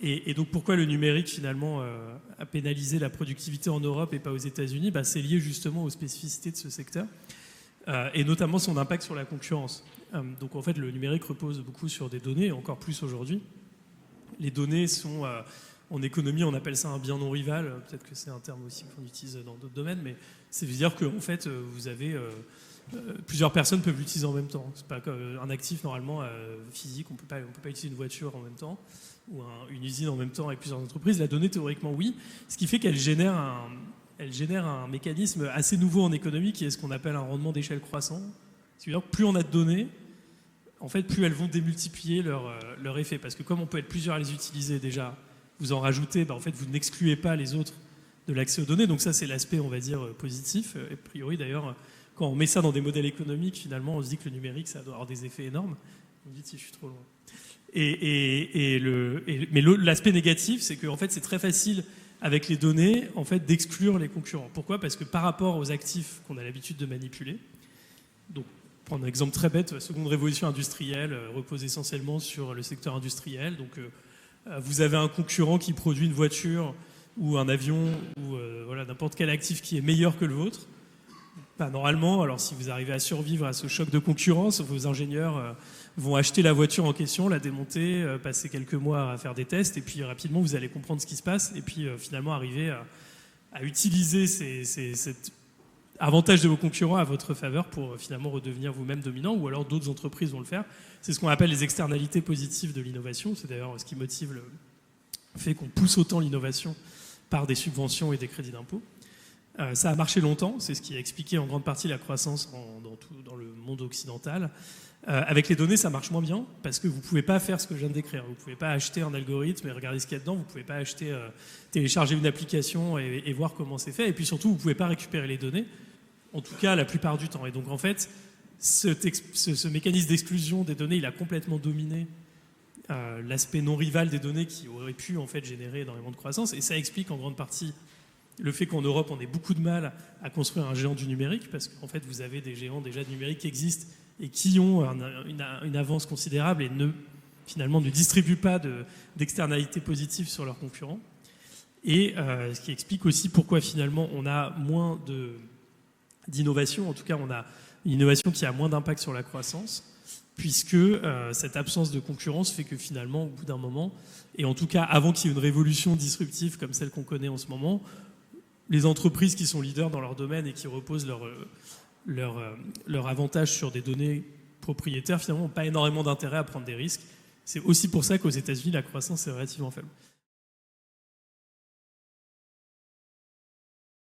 Et donc pourquoi le numérique finalement a pénalisé la productivité en Europe et pas aux États-Unis? C'est lié justement aux spécificités de ce secteur et notamment son impact sur la concurrence. Donc en fait le numérique repose beaucoup sur des données, encore plus aujourd'hui. Les données sont, en économie on appelle ça un bien non rival, peut-être que c'est un terme aussi qu'on utilise dans d'autres domaines, mais c'est dire qu'en fait vous avez... plusieurs personnes peuvent l'utiliser en même temps. C'est pas un actif normalement physique, on peut pas utiliser une voiture en même temps ou une usine en même temps avec plusieurs entreprises. La donnée théoriquement oui, ce qui fait qu'elle génère un mécanisme assez nouveau en économie qui est ce qu'on appelle un rendement d'échelle croissant. C'est-à-dire que plus on a de données, en fait plus elles vont démultiplier leur effet, parce que comme on peut être plusieurs à les utiliser déjà, vous en rajoutez, en fait vous n'excluez pas les autres de l'accès aux données. Donc ça c'est l'aspect on va dire positif. A priori d'ailleurs quand on met ça dans des modèles économiques, finalement, on se dit que le numérique, ça doit avoir des effets énormes. Vous me dites si je suis trop loin. Mais l'aspect négatif, c'est qu'en fait, c'est très facile, avec les données, en fait, d'exclure les concurrents. Pourquoi ? Parce que par rapport aux actifs qu'on a l'habitude de manipuler, donc, prendre un exemple très bête, la seconde révolution industrielle repose essentiellement sur le secteur industriel. Donc, vous avez un concurrent qui produit une voiture ou un avion ou n'importe quel actif qui est meilleur que le vôtre. Normalement, alors si vous arrivez à survivre à ce choc de concurrence, vos ingénieurs vont acheter la voiture en question, la démonter, passer quelques mois à faire des tests, et puis rapidement vous allez comprendre ce qui se passe, et puis finalement arriver à utiliser cet avantage de vos concurrents à votre faveur pour finalement redevenir vous-même dominant, ou alors d'autres entreprises vont le faire. C'est ce qu'on appelle les externalités positives de l'innovation. C'est d'ailleurs ce qui motive le fait qu'on pousse autant l'innovation par des subventions et des crédits d'impôt. Ça a marché longtemps, c'est ce qui a expliqué en grande partie la croissance dans le monde occidental. Avec les données, ça marche moins bien, parce que vous ne pouvez pas faire ce que je viens de décrire. Vous ne pouvez pas acheter un algorithme et regarder ce qu'il y a dedans, vous ne pouvez pas télécharger une application et voir comment c'est fait, et puis surtout, vous ne pouvez pas récupérer les données, en tout cas la plupart du temps. Et donc en fait, ce mécanisme d'exclusion des données, il a complètement dominé l'aspect non rival des données qui aurait pu en fait générer énormément de croissance, et ça explique en grande partie le fait qu'en Europe, on ait beaucoup de mal à construire un géant du numérique, parce qu'en fait, vous avez des géants déjà du numérique qui existent et qui ont une avance considérable et finalement ne distribuent pas d'externalités positives sur leurs concurrents. Et ce qui explique aussi pourquoi finalement on a moins d'innovation, en tout cas on a une innovation qui a moins d'impact sur la croissance, puisque cette absence de concurrence fait que finalement, au bout d'un moment, et en tout cas avant qu'il y ait une révolution disruptive comme celle qu'on connaît en ce moment, les entreprises qui sont leaders dans leur domaine et qui reposent leur avantage sur des données propriétaires, finalement, n'ont pas énormément d'intérêt à prendre des risques. C'est aussi pour ça qu'aux États-Unis, la croissance est relativement faible.